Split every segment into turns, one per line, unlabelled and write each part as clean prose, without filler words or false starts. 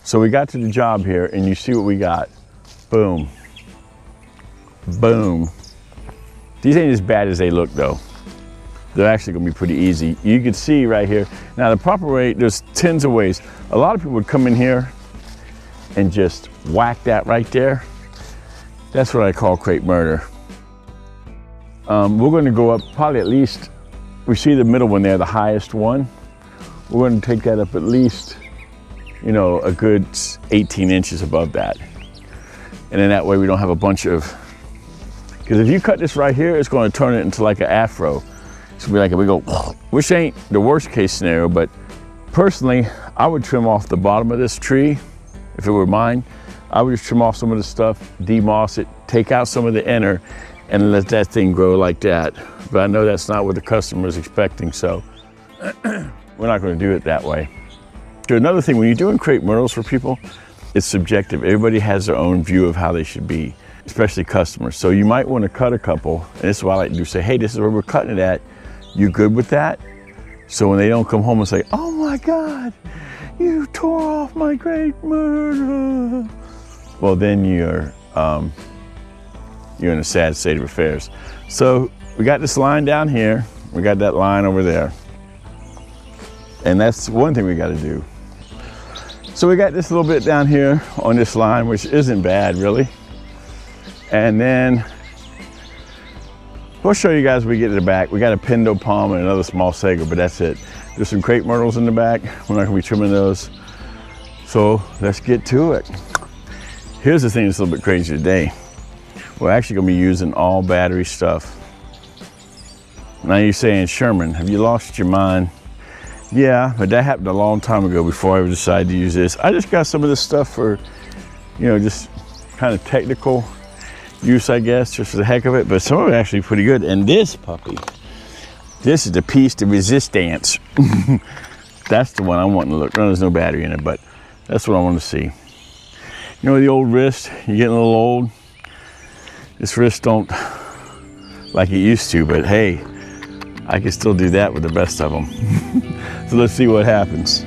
So we got to the job here and you see what we got. Boom. Boom. These ain't as bad as they look though. They're actually gonna be pretty easy. You can see right here. Now the proper way, there's tens of ways. A lot of people would come in here and just whack that right there. That's what I call crepe murder. We're gonna go up probably at least, we see the middle one there, the highest one. We're gonna take that up at least, you know, a good 18 inches above that. And then that way we don't have a bunch of, because if you cut this right here, it's gonna turn it into like an afro. It's gonna be like, we go, which ain't the worst case scenario, but personally, I would trim off the bottom of this tree. If it were mine, I would just trim off some of the stuff, demoss it, take out some of the inner, and let that thing grow like that. But I know that's not what the customer is expecting, so we're not gonna do it that way. So another thing, when you're doing crepe myrtles for people, it's subjective. Everybody has their own view of how they should be, especially customers. So you might wanna cut a couple, and this is what I like to do, say, hey, this is where we're cutting it at. You good with that? So when they don't come home and say, oh my God, you tore off my crepe myrtle. Well, then you're in a sad state of affairs. So we got this line down here. We got that line over there. And that's one thing we got to do. So we got this little bit down here on this line, which isn't bad really. And then we'll show you guys when we get to the back. We got a Pindo palm and another small sago, but that's it. There's some crepe myrtles in the back. We're not gonna be trimming those. So let's get to it. Here's the thing that's a little bit crazy today. We're actually gonna be using all battery stuff. Now you're saying, Sherman, have you lost your mind? Yeah, but that happened a long time ago before I ever decided to use this. I just got some of this stuff for, you know, just kind of technical use, I guess, just for the heck of it, but some of it actually pretty good. And this puppy, this is the piece de resistance. That's the one I want to look. No, there's no battery in it, but that's what I want to see. You know, the old wrist, you're getting a little old. This wrist don't like it used to, but hey, I can still do that with the best of them. So let's see what happens.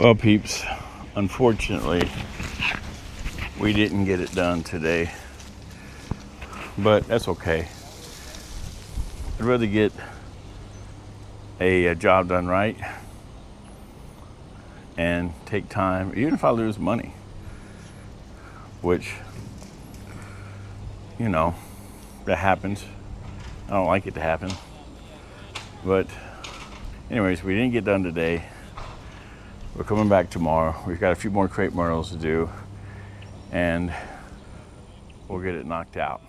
Well, peeps, unfortunately, we didn't get it done today, but that's okay. I'd rather get a job done right and take time, even if I lose money, which, you know, that happens. I don't like it to happen. But anyways, we didn't get done today. We're coming back tomorrow. We've got a few more Crepe Myrtles to do, and we'll get it knocked out.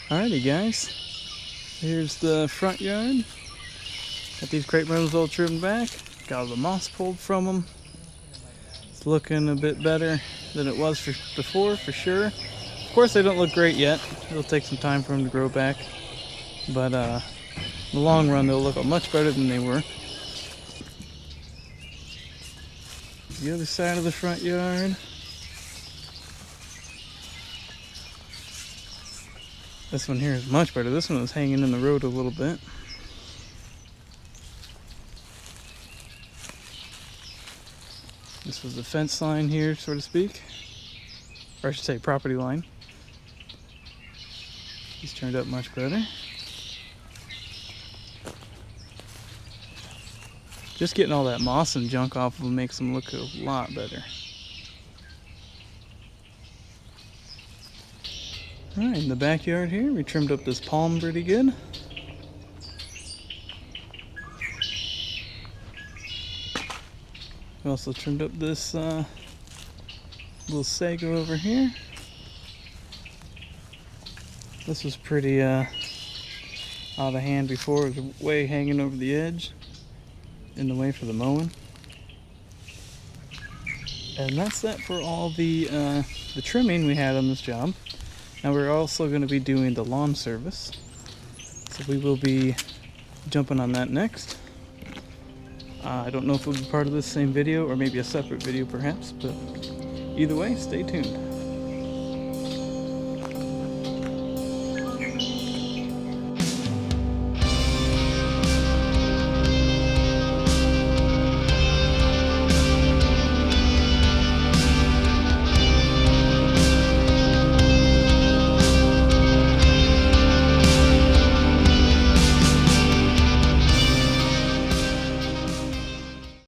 Alrighty guys, here's the front yard. Got these Crepe Myrtles all trimmed back. Got all the moss pulled from them. It's looking a bit better than it was before, for sure. Of course they don't look great yet. It'll take some time for them to grow back. But in the long run they'll look much better than they were. The other side of the front yard. This one here is much better. This one was hanging in the road a little bit. This was the fence line here, so to speak. Or I should say property line. He's turned out much better. Just getting all that moss and junk off of him makes him look a lot better. Alright, in the backyard here, we trimmed up this palm pretty good. We also trimmed up this little sago over here. This was pretty out of hand before. It was way hanging over the edge, in the way for the mowing. And that's that for all the trimming we had on this job. Now we're also going to be doing the lawn service, so we will be jumping on that next. I don't know if it'll be part of this same video or maybe a separate video perhaps, but either way, stay tuned.